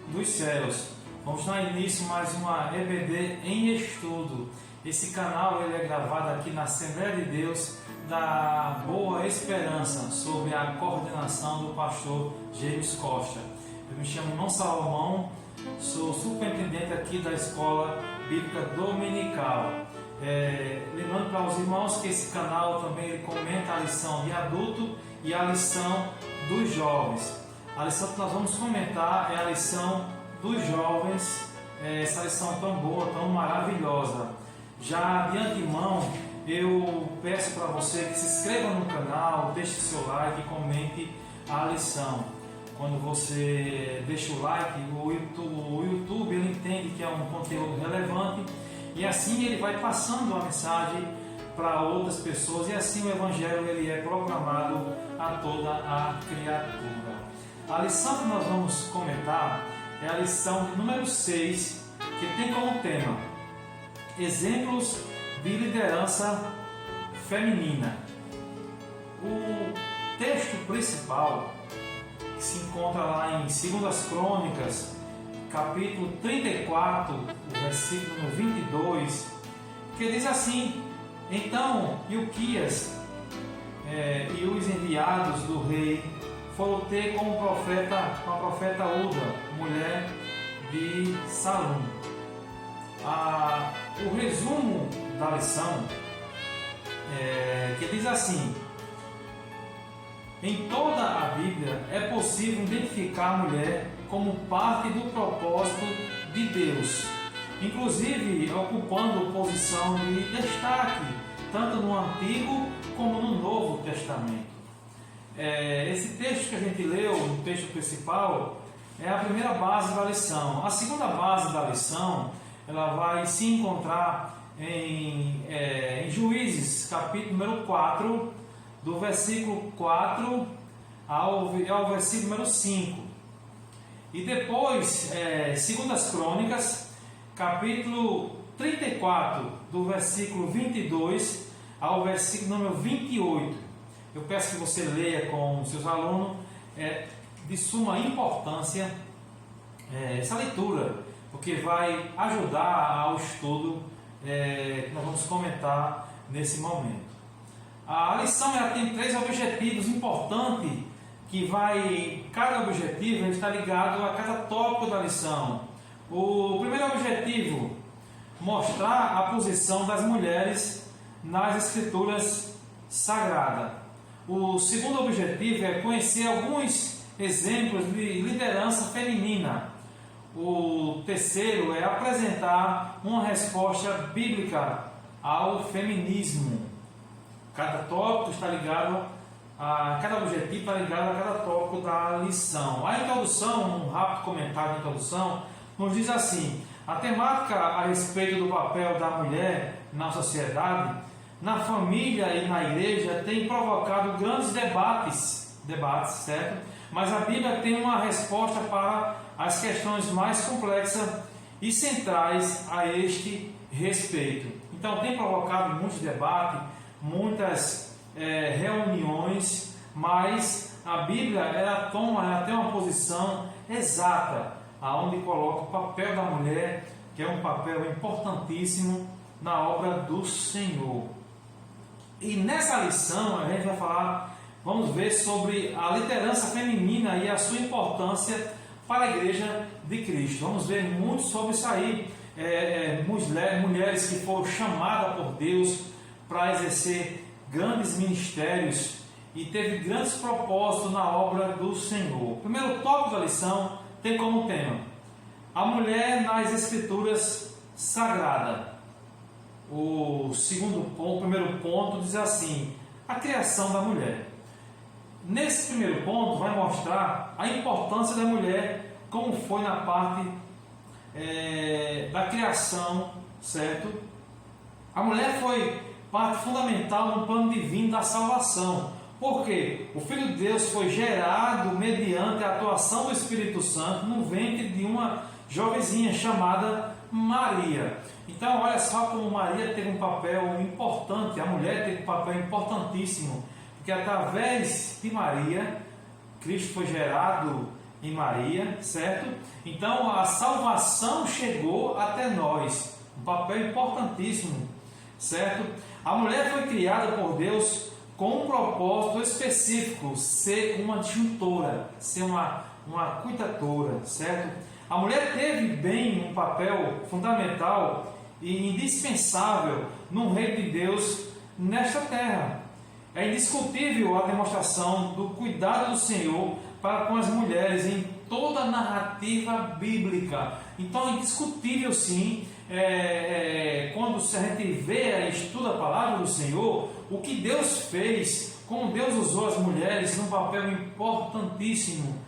dos céus. Vamos dar início a mais uma EBD em estudo. Esse canal ele é gravado aqui na Assembleia de Deus da Boa Esperança, sob a coordenação do pastor James Costa. Eu me chamo Irmão Salomão, sou superintendente aqui da Escola Bíblica Dominical. Lembrando para os irmãos que esse canal também ele comenta a lição de adulto e a lição dos jovens. A lição que nós vamos comentar é a lição dos jovens, essa lição tão boa, tão maravilhosa. Já de antemão, eu peço para você que se inscreva no canal, deixe seu like e comente a lição. Quando você deixa o like, o YouTube ele entende que é um conteúdo relevante e assim ele vai passando a mensagem para outras pessoas e assim o Evangelho ele é proclamado a toda a criatura. A lição que nós vamos comentar é a lição de número 6, que tem como tema exemplos de liderança feminina. O texto principal que se encontra lá em 2 Crônicas, capítulo 34, o versículo 22, que diz assim: Então Ilquias e os enviados do rei foram ter com a profeta Uda, mulher de Salum. O resumo da lição que diz assim: em toda a Bíblia é possível identificar a mulher como parte do propósito de Deus, inclusive ocupando posição de destaque, tanto no Antigo como no Novo Testamento. Esse texto que a gente leu, no texto principal, é a primeira base da lição. A segunda base da lição, ela vai se encontrar em Juízes, capítulo número 4, do versículo 4 ao versículo número 5. E depois, 2 Crônicas, capítulo 34, do versículo 22 ao versículo número 28. Eu peço que você leia com seus alunos, de suma importância essa leitura, porque vai ajudar ao estudo que nós vamos comentar nesse momento. A lição ela tem 3 objetivos importantes, cada objetivo está ligado a cada tópico da lição. O primeiro objetivo, mostrar a posição das mulheres nas escrituras sagradas. O segundo objetivo é conhecer alguns exemplos de liderança feminina. O terceiro é apresentar uma resposta bíblica ao feminismo. Cada tópico está ligado cada objetivo está ligado a cada tópico da lição. A introdução, um rápido comentário de introdução, nos diz assim: a temática a respeito do papel da mulher na sociedade, na família e na igreja tem provocado grandes debates, certo? Mas a Bíblia tem uma resposta para as questões mais complexas e centrais a este respeito. Então tem provocado muitos debates, muitas reuniões, mas a Bíblia ela tem uma posição exata, aonde coloca o papel da mulher, que é um papel importantíssimo na obra do Senhor. E nessa lição a gente vamos ver sobre a liderança feminina e a sua importância para a Igreja de Cristo. Vamos ver muito sobre isso aí. Mulheres que foram chamadas por Deus para exercer grandes ministérios e teve grandes propósitos na obra do Senhor. O primeiro tópico da lição tem como tema a mulher nas escrituras sagradas. O primeiro ponto diz assim: a criação da mulher. Nesse primeiro ponto vai mostrar a importância da mulher, como foi na parte da criação, certo? A mulher foi parte fundamental no plano divino da salvação, porque o Filho de Deus foi gerado mediante a atuação do Espírito Santo no ventre de uma jovenzinha chamada Maria. Então olha só como Maria teve um papel importante, a mulher teve um papel importantíssimo, porque através de Maria Cristo foi gerado em Maria, certo? Então a salvação chegou até nós, um papel importantíssimo, certo? A mulher foi criada por Deus com um propósito específico, ser uma disjuntora, ser uma cuidadora, certo? A mulher teve bem um papel fundamental e indispensável no reino de Deus nesta terra. É indiscutível a demonstração do cuidado do Senhor para com as mulheres em toda a narrativa bíblica. Então é indiscutível sim, quando a gente vê e estuda a palavra do Senhor, o que Deus fez, como Deus usou as mulheres num papel importantíssimo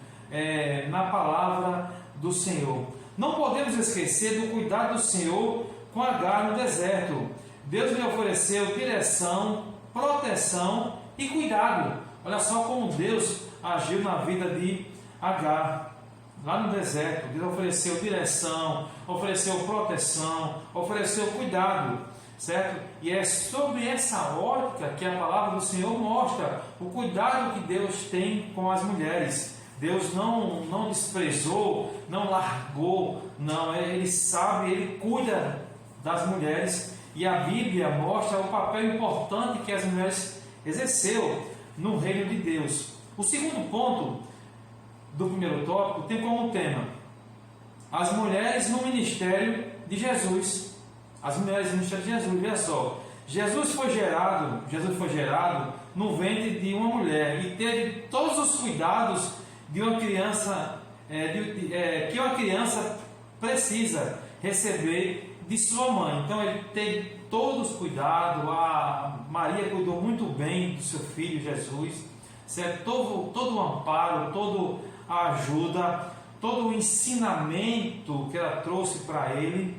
na palavra do Senhor. Não podemos esquecer do cuidado do Senhor com Agar no deserto. Deus lhe ofereceu direção, proteção e cuidado. Olha só como Deus agiu na vida de Agar, lá no deserto. Deus ofereceu direção, ofereceu proteção, ofereceu cuidado, certo? E é sobre essa ótica que a palavra do Senhor mostra o cuidado que Deus tem com as mulheres. Deus não desprezou, não largou, não, Ele sabe, Ele cuida das mulheres, e a Bíblia mostra o papel importante que as mulheres exerceu no reino de Deus. O segundo ponto do primeiro tópico tem como tema as mulheres no ministério de Jesus. As mulheres no ministério de Jesus, veja só. Jesus foi gerado no ventre de uma mulher e teve todos os cuidados de uma criança, que uma criança precisa receber de sua mãe. Então ele teve todos os cuidados. A Maria cuidou muito bem do seu filho Jesus, certo? Todo o amparo, toda a ajuda, todo o ensinamento que ela trouxe para ele.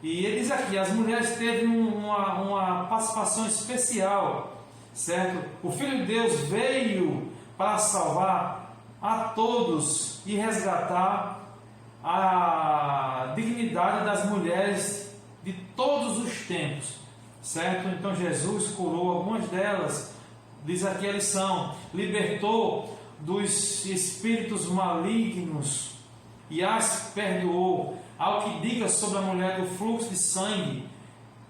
E ele diz aqui, as mulheres teve uma participação especial, certo? O Filho de Deus veio para salvar a todos e resgatar a dignidade das mulheres de todos os tempos, certo? Então Jesus curou algumas delas, diz aqui a lição, libertou dos espíritos malignos e as perdoou. Ao que diga sobre a mulher do fluxo de sangue,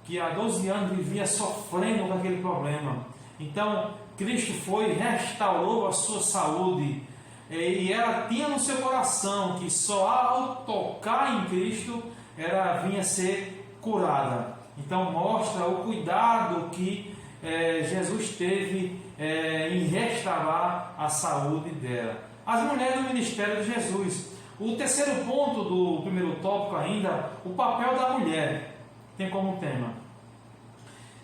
que há 12 anos vivia sofrendo com aquele problema. Então Cristo foi e restaurou a sua saúde, e ela tinha no seu coração que só ao tocar em Cristo ela vinha ser curada. Então mostra o cuidado que Jesus teve em restaurar a saúde dela. As mulheres no ministério de Jesus. O terceiro ponto do primeiro tópico ainda, o papel da mulher, tem como tema: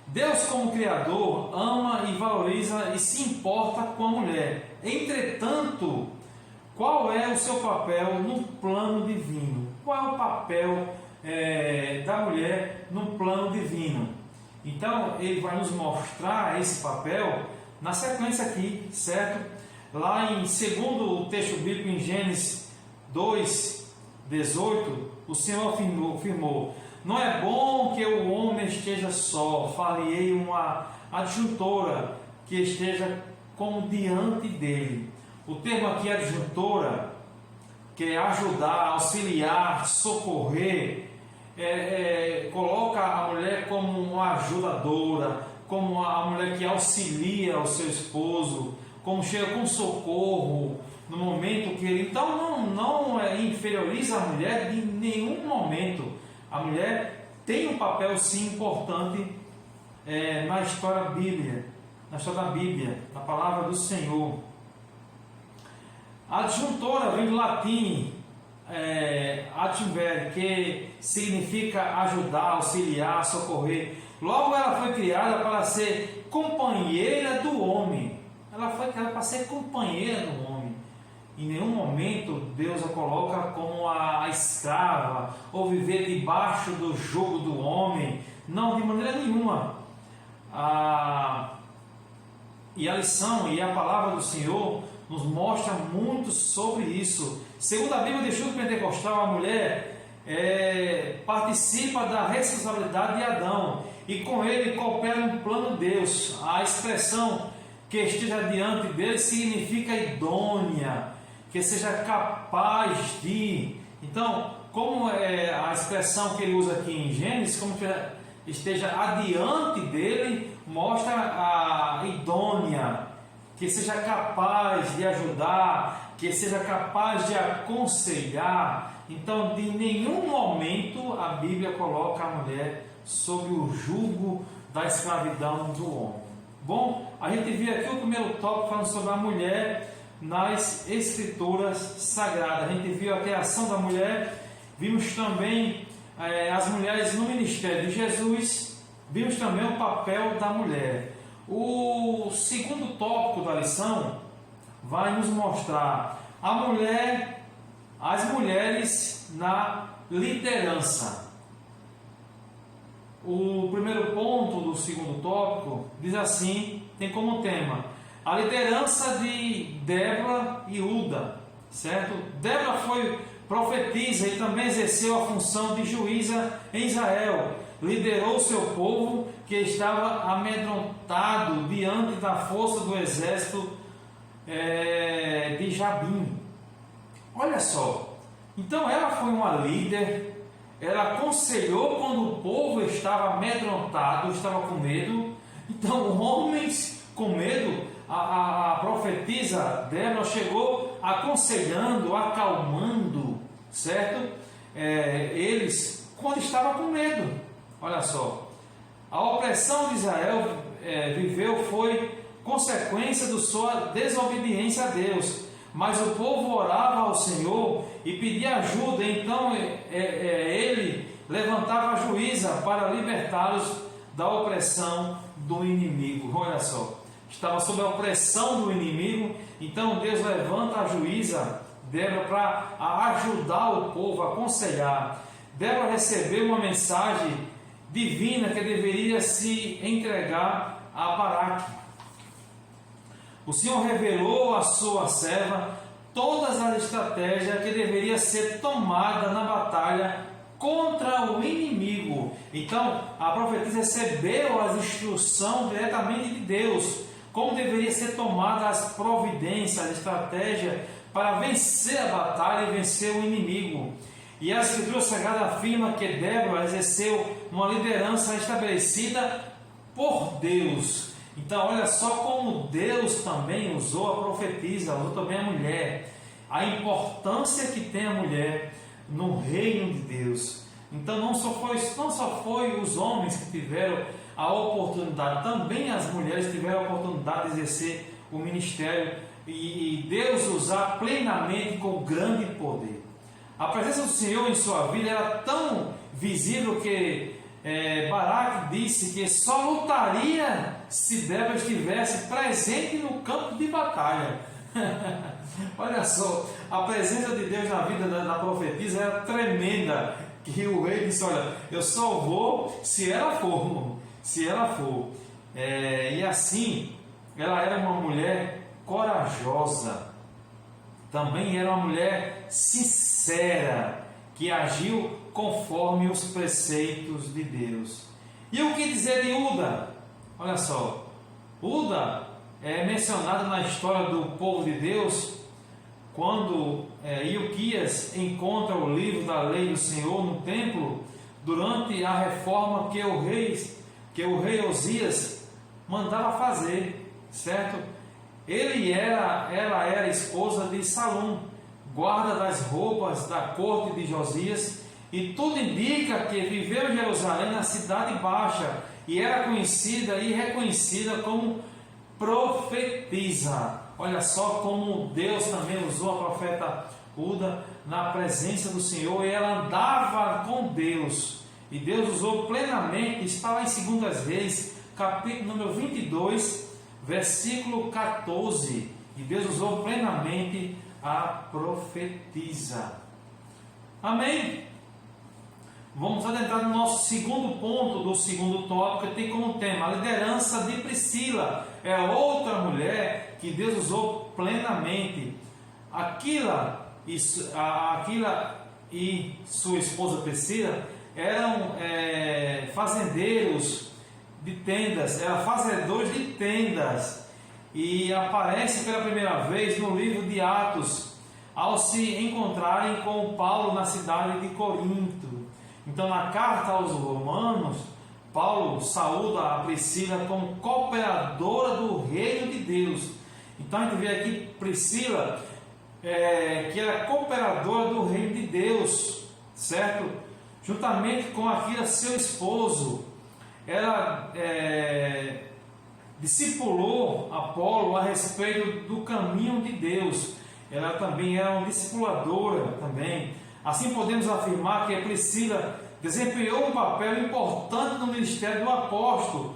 Deus, como Criador, ama e valoriza e se importa com a mulher. Entretanto, qual é o seu papel no plano divino? Qual é o papel da mulher no plano divino? Então, ele vai nos mostrar esse papel na sequência aqui, certo? Lá em segundo o texto bíblico, em Gênesis 2:18, o Senhor afirmou: não é bom que o homem esteja só, farei uma adjuntora que esteja como diante dele. O termo aqui adjuntora, que é ajudar, auxiliar, socorrer, coloca a mulher como uma ajudadora, como a mulher que auxilia o seu esposo, como chega com socorro no momento que ele... Então não inferioriza a mulher de nenhum momento. A mulher tem um papel sim importante na história bíblica, na palavra do Senhor. Adjuntora vem do latim adjuvere, que significa ajudar, auxiliar, socorrer. Logo ela foi criada para ser companheira do homem. Ela foi criada para ser companheira do homem. Em nenhum momento Deus a coloca como a escrava ou viver debaixo do jugo do homem. Não, de maneira nenhuma. E a lição e a palavra do Senhor nos mostra muito sobre isso. Segundo a Bíblia do Estudo Pentecostal, a mulher participa da responsabilidade de Adão e com ele coopera no plano de Deus. A expressão que esteja diante dele significa idônea, que seja capaz de. Então, como é a expressão que ele usa aqui em Gênesis, como que esteja adiante dele, mostra a idônea, que seja capaz de ajudar, que seja capaz de aconselhar. Então, de nenhum momento a Bíblia coloca a mulher sob o jugo da escravidão do homem. Bom, a gente viu aqui o primeiro tópico falando sobre a mulher nas Escrituras Sagradas. A gente viu a criação da mulher, vimos também as mulheres no ministério de Jesus, vimos também o papel da mulher. O segundo tópico da lição vai nos mostrar as mulheres na liderança. O primeiro ponto do segundo tópico diz assim, tem como tema a liderança de Débora e Uda, certo? Débora foi profetisa e também exerceu a função de juíza em Israel. Liderou seu povo que estava amedrontado diante da força do exército de Jabim. Olha só, então ela foi uma líder, ela aconselhou quando o povo estava amedrontado, estava com medo. Então, homens com medo, a profetisa Débora chegou aconselhando, acalmando, certo? Eles, quando estavam com medo. Olha só, a opressão de Israel viveu foi consequência da sua desobediência a Deus. Mas o povo orava ao Senhor e pedia ajuda, então ele levantava a juíza para libertá-los da opressão do inimigo. Olha só, estava sob a opressão do inimigo, então Deus levanta a juíza Débora para ajudar o povo, aconselhar. Débora recebeu uma mensagem divina que deveria se entregar a Baraque. O Senhor revelou à sua serva todas as estratégias que deveria ser tomada na batalha contra o inimigo. Então, a profetisa recebeu as instruções diretamente de Deus, como deveria ser tomada as providências, a estratégia para vencer a batalha e vencer o inimigo. E a Escritura Sagrada afirma que Débora exerceu uma liderança estabelecida por Deus. Então, olha só como Deus também usou a profetisa, usou também a mulher, a importância que tem a mulher no reino de Deus. Então, não só foi os homens que tiveram a oportunidade, também as mulheres tiveram a oportunidade de exercer o ministério e Deus usar plenamente com grande poder. A presença do Senhor em sua vida era tão visível que Baraque disse que só lutaria se Débora estivesse presente no campo de batalha. Olha só, a presença de Deus na vida da profetisa era tremenda, que o rei disse, olha, eu só vou se ela for, e assim, ela era uma mulher corajosa, também era uma mulher sincera, que agiu conforme os preceitos de Deus. E o que dizer de Uda? Olha só, Uda é mencionado na história do povo de Deus, quando Ilquias encontra o livro da lei do Senhor no templo, durante a reforma que o rei Osias mandava fazer, certo? Ela era esposa de Salum, guarda das roupas da corte de Josias, e tudo indica que viveu em Jerusalém, na cidade baixa, e era conhecida e reconhecida como profetisa. Olha só como Deus também usou a profeta Uda na presença do Senhor, e ela andava com Deus, e Deus usou plenamente. Está lá em 2 Reis, capítulo número 22, versículo 14, e Deus usou plenamente a profetisa. Amém? Vamos adentrar no nosso segundo ponto do segundo tópico, que tem como tema a liderança de Priscila. É outra mulher que Deus usou plenamente. Aquila e sua esposa Priscila eram fazendeiros de tendas, eram fazedores de tendas, e aparece pela primeira vez no livro de Atos. ao se encontrarem com Paulo na cidade de Corinto. Então, na carta aos Romanos, Paulo saúda a Priscila como cooperadora do reino de Deus. Então, a gente vê aqui Priscila, que era cooperadora do reino de Deus, certo? Juntamente com Aquila, seu esposo. Ela discipulou Apolo a respeito do caminho de Deus. Ela também era uma discipuladora também. Assim podemos afirmar que a Priscila desempenhou um papel importante no ministério do apóstolo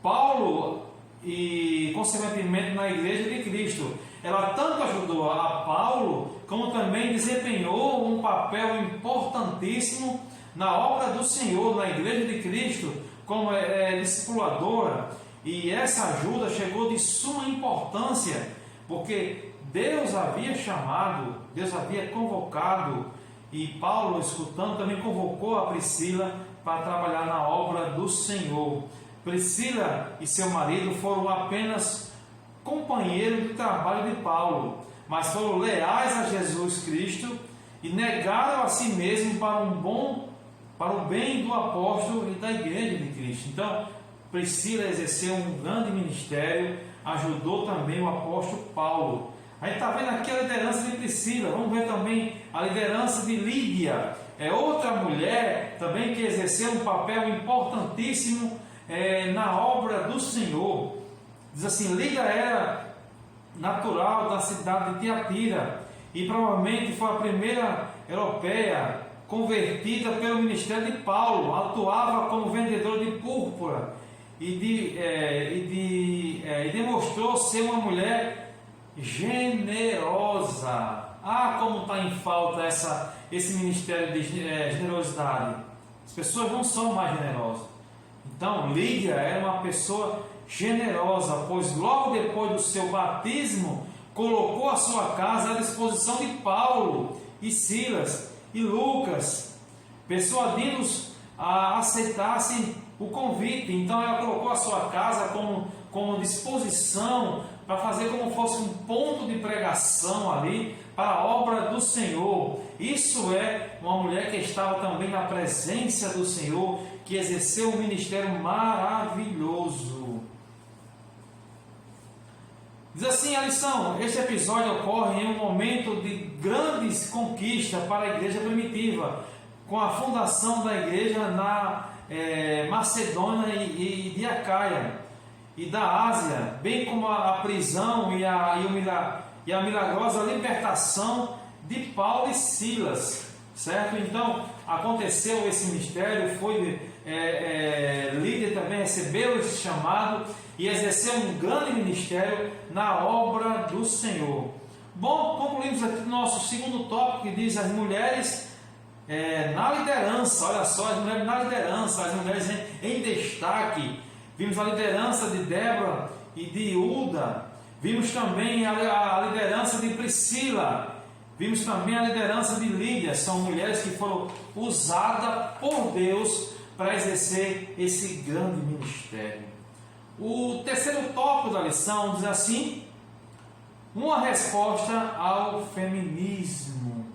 Paulo e, consequentemente, na Igreja de Cristo. Ela tanto ajudou a Paulo, como também desempenhou um papel importantíssimo na obra do Senhor, na Igreja de Cristo, como discipuladora. E essa ajuda chegou de suma importância, porque Deus havia chamado, Deus havia convocado, e Paulo, escutando, também convocou a Priscila para trabalhar na obra do Senhor. Priscila e seu marido foram apenas companheiros de trabalho de Paulo, mas foram leais a Jesus Cristo e negaram a si mesmos para o bem do apóstolo e da Igreja de Cristo. Então, Priscila exerceu um grande ministério, ajudou também o apóstolo Paulo. A gente está vendo aqui a liderança de Priscila. Vamos ver também a liderança de Lídia. É outra mulher também que exerceu um papel importantíssimo na obra do Senhor. Diz assim: Lídia era natural da cidade de Tiatira e provavelmente foi a primeira europeia convertida pelo ministério de Paulo. Atuava como vendedora de púrpura e demonstrou ser uma mulher generosa. Como está em falta esse ministério de generosidade. As pessoas não são mais generosas. Então, Lídia era uma pessoa generosa, pois logo depois do seu batismo, colocou a sua casa à disposição de Paulo e Silas e Lucas, persuadindo-os a aceitassem o convite. Então, ela colocou a sua casa como disposição para fazer como fosse um ponto de pregação ali para a obra do Senhor. Isso é uma mulher que estava também na presença do Senhor, que exerceu um ministério maravilhoso. Diz assim a lição: este episódio ocorre em um momento de grandes conquistas para a igreja primitiva, com a fundação da igreja na Macedônia e de Acaia e da Ásia, bem como a prisão e a milagrosa libertação de Paulo e Silas, certo? Então, aconteceu esse mistério, Lídia também recebeu esse chamado e exerceu um grande ministério na obra do Senhor. Bom, concluímos aqui o nosso segundo tópico, que diz as mulheres na liderança. Olha só, as mulheres na liderança, as mulheres em destaque. Vimos a liderança de Débora e de Uda. Vimos também a liderança de Priscila. Vimos também a liderança de Lídia. São mulheres que foram usadas por Deus para exercer esse grande ministério. O terceiro tópico da lição diz assim: uma resposta ao feminismo,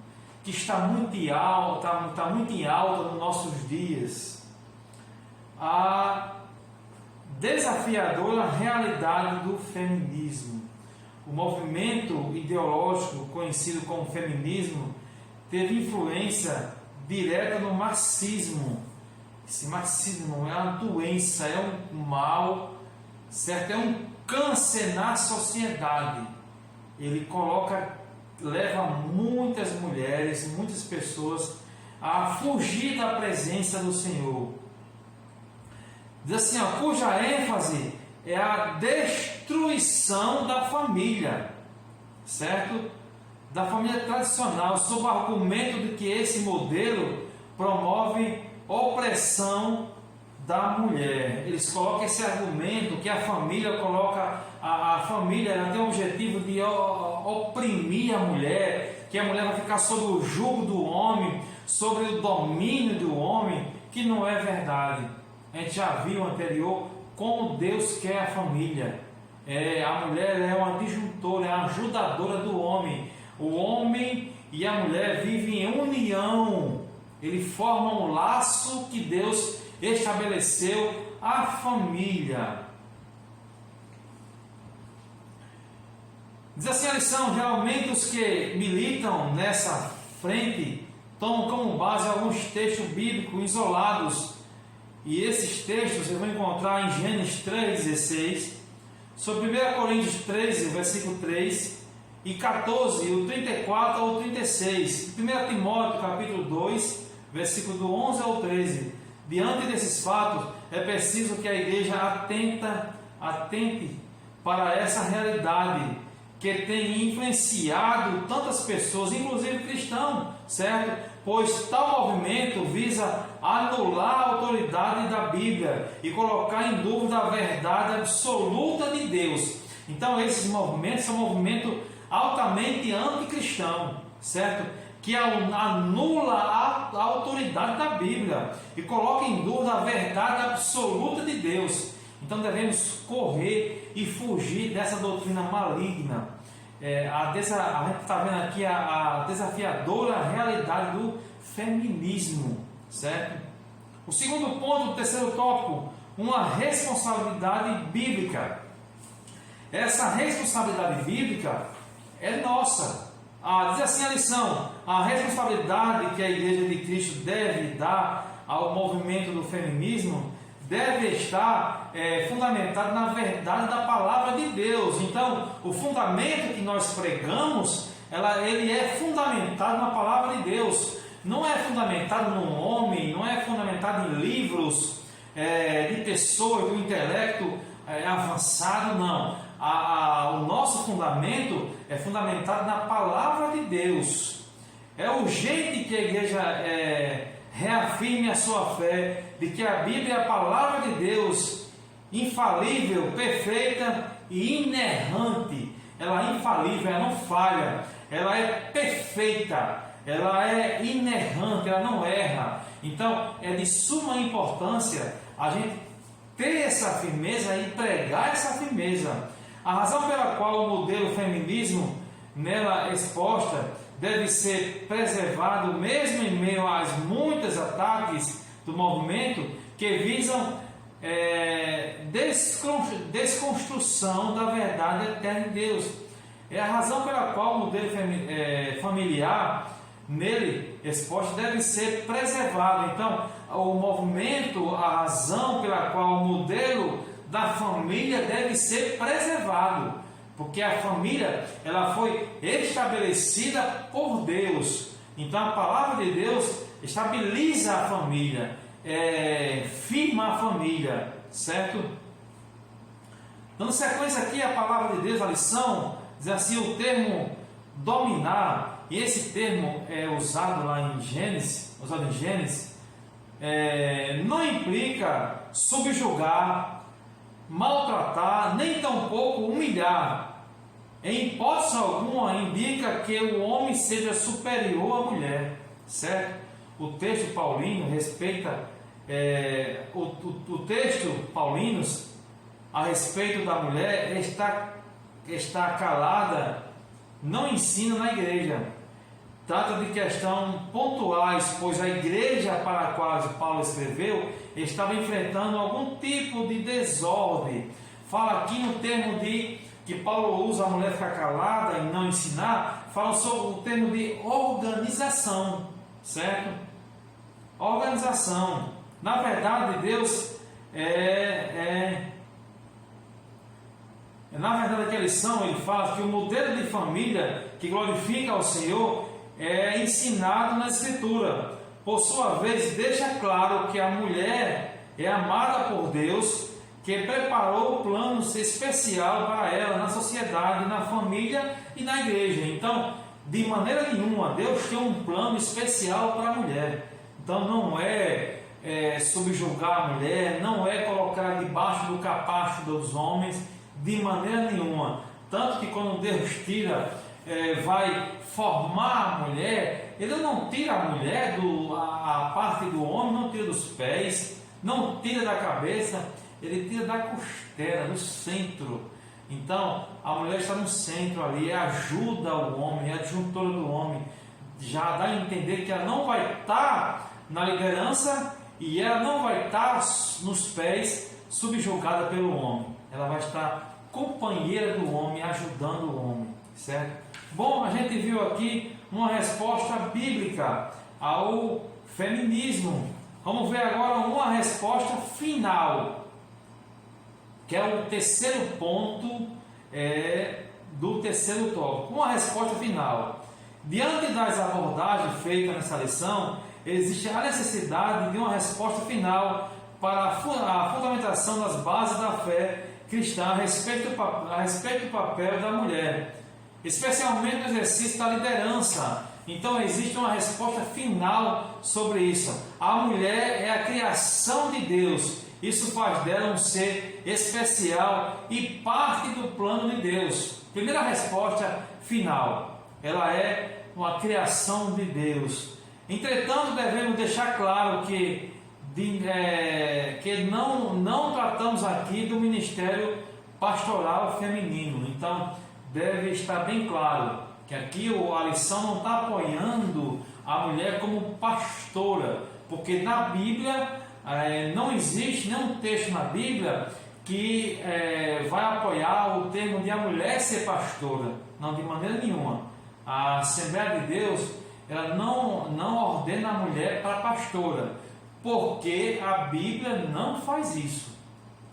que está muito em alta nos nossos dias. A desafiadora realidade do feminismo. O movimento ideológico conhecido como feminismo teve influência direta no marxismo. Esse marxismo é uma doença, é um mal, certo? É um câncer na sociedade. Ele leva muitas mulheres, muitas pessoas a fugir da presença do Senhor. Diz assim, cuja ênfase é a destruição da família, certo? Da família tradicional, sob o argumento de que esse modelo promove opressão da mulher. Eles colocam esse argumento que a família a família ela tem o objetivo de oprimir a mulher, que a mulher vai ficar sob o jugo do homem, sobre o domínio do homem, que não é verdade. A gente já viu anterior como Deus quer a família. A mulher é uma disjuntora, é uma ajudadora do homem. O homem e a mulher vivem em união, eles formam um laço que Deus estabeleceu, a família. Diz assim a lição: geralmente os que militam nessa frente tomam como base alguns textos bíblicos isolados, e esses textos você vai encontrar em Gênesis 3,16, sobre 1 Coríntios 13, versículo 3, e 14, o 34 ao 36, 1 Timóteo capítulo 2, versículo do 11 ao 13. Diante desses fatos, é preciso que a igreja atente para essa realidade que tem influenciado tantas pessoas, inclusive cristãos, certo? Pois tal movimento visa anular a autoridade da Bíblia e colocar em dúvida a verdade absoluta de Deus. Então esses movimentos são movimentos altamente anticristãos, certo? Que anula a autoridade da Bíblia e coloca em dúvida a verdade absoluta de Deus. Então devemos correr e fugir dessa doutrina maligna. A gente está vendo aqui a desafiadora realidade do feminismo, certo? O segundo ponto, o terceiro tópico, uma responsabilidade bíblica. Essa responsabilidade bíblica é nossa. Diz assim a lição: a responsabilidade que a Igreja de Cristo deve dar ao movimento do feminismo deve estar fundamentado na verdade da palavra de Deus. Então, o fundamento que nós pregamos, ele é fundamentado na palavra de Deus. Não é fundamentado no homem, não é fundamentado em livros de pessoas do intelecto avançado, não. O nosso fundamento é fundamentado na palavra de Deus. É urgente que a igreja reafirme a sua fé de que a Bíblia é a palavra de Deus, infalível, perfeita e inerrante. Ela é infalível, ela não falha, ela é perfeita, ela é inerrante, ela não erra. Então é de suma importância a gente ter essa firmeza e pregar essa firmeza. A razão pela qual o modelo feminismo nela exposta deve ser preservado mesmo em meio às muitos ataques do movimento que visam desconstrução da verdade eterna de Deus. É a razão pela qual o modelo familiar nele exposto deve ser preservado. Então, o movimento, a razão pela qual o modelo da família deve ser preservado, porque a família ela foi estabelecida por Deus. Então a palavra de Deus estabiliza a família, firma a família, certo? Dando sequência aqui a palavra de Deus, a lição, diz assim o termo dominar, e esse termo é usado lá em Gênesis, não implica subjugar, maltratar, nem tampouco humilhar. Em hipótese alguma indica que o homem seja superior à mulher, certo? O texto paulino respeita o texto paulino a respeito da mulher está calada, não ensina na igreja. Trata de questões pontuais, pois a igreja para a qual Paulo escreveu estava enfrentando algum tipo de desordem. Fala aqui no termo de que Paulo usa a mulher ficar calada e não ensinar, fala sobre o termo de organização, certo? Organização. Na verdade, Deus na verdade, aquela lição ele fala que o modelo de família que glorifica ao Senhor é ensinado na Escritura. Por sua vez, deixa claro que a mulher é amada por Deus, que preparou planos especial para ela na sociedade, na família e na igreja. Então, de maneira nenhuma, Deus tem um plano especial para a mulher. Então, não é subjugar a mulher, não é colocar debaixo do capacho dos homens, de maneira nenhuma. Tanto que quando Deus vai formar a mulher, Ele não tira a mulher, a parte do homem, não tira dos pés, não tira da cabeça, Ele tira da costela, do centro. Então, a mulher está no centro ali, ajuda o homem, é adjuntora do homem. Já dá a entender que ela não vai estar na liderança e ela não vai estar nos pés subjugada pelo homem. Ela vai estar companheira do homem, ajudando o homem, certo? Bom, a gente viu aqui uma resposta bíblica ao feminismo. Vamos ver agora uma resposta final, que é o terceiro ponto do terceiro tópico. Uma resposta final. Diante das abordagens feitas nessa lição, existe a necessidade de uma resposta final para a fundamentação das bases da fé cristã a respeito do papel da mulher, especialmente no exercício da liderança. Então existe uma resposta final sobre isso. A mulher é a criação de Deus. Isso faz dela um ser especial e parte do plano de Deus. Primeira resposta final. Ela é uma criação de Deus. Entretanto, devemos deixar claro que não tratamos aqui do ministério pastoral feminino. Então, deve estar bem claro que aqui a lição não está apoiando a mulher como pastora, porque na Bíblia não existe nenhum texto na Bíblia que vai apoiar o termo de a mulher ser pastora. Não, de maneira nenhuma. A Assembleia de Deus ela não ordena a mulher para pastora, porque a Bíblia não faz isso.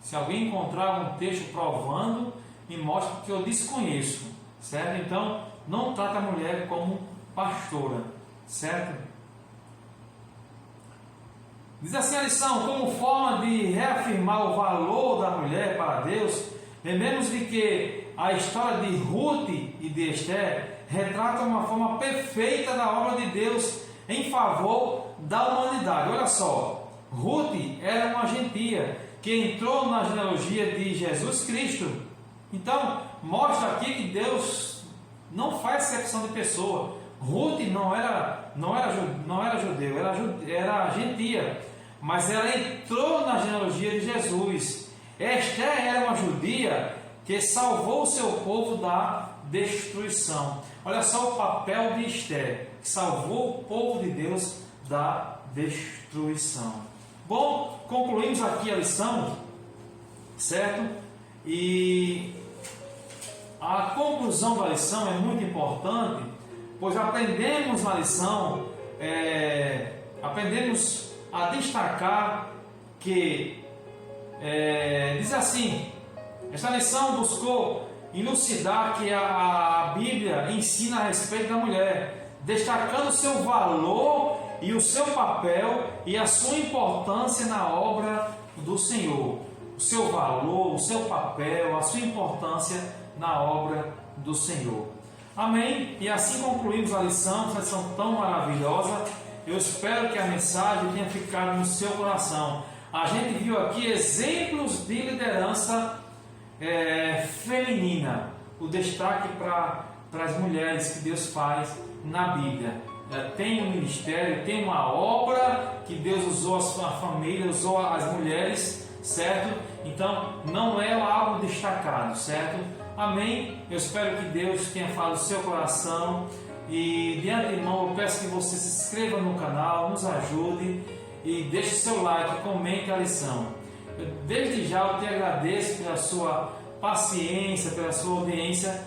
Se alguém encontrar algum texto provando, me mostre que eu desconheço, certo? Então, não trata a mulher como pastora, certo? Diz assim a lição: como forma de reafirmar o valor da mulher para Deus, lembremos de que a história de Ruth e de Esther retrata uma forma perfeita da obra de Deus em favor da humanidade. Olha só, Ruth era uma gentia que entrou na genealogia de Jesus Cristo. Então, mostra aqui que Deus não faz exceção de pessoa. Ruth não era judeu, era gentia, mas ela entrou na genealogia de Jesus. Esther era uma judia que salvou o seu povo da destruição. Olha só o papel de Esther, que salvou o povo de Deus da destruição. Bom, concluímos aqui a lição, certo? E a conclusão da lição é muito importante, pois aprendemos na lição, aprendemos a destacar que, diz assim, esta lição buscou elucidar que a Bíblia ensina a respeito da mulher, destacando o seu valor e o seu papel e a sua importância na obra do Senhor. O seu valor, o seu papel, a sua importância na obra do Senhor. Amém? E assim concluímos a lição, essa lição tão maravilhosa. Eu espero que a mensagem tenha ficado no seu coração. A gente viu aqui exemplos de liderança feminina, o destaque para as mulheres que Deus faz na Bíblia. Tem um ministério, tem uma obra que Deus usou a sua família, usou as mulheres, certo? Então não é algo destacado, certo? Amém? Eu espero que Deus tenha falado no seu coração e de antemão eu peço que você se inscreva no canal, nos ajude e deixe seu like, comente a lição. Desde já eu te agradeço pela sua paciência, pela sua audiência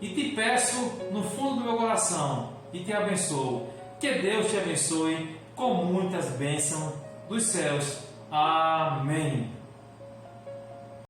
e te peço no fundo do meu coração e te abençoo. Que Deus te abençoe com muitas bênçãos dos céus. Amém.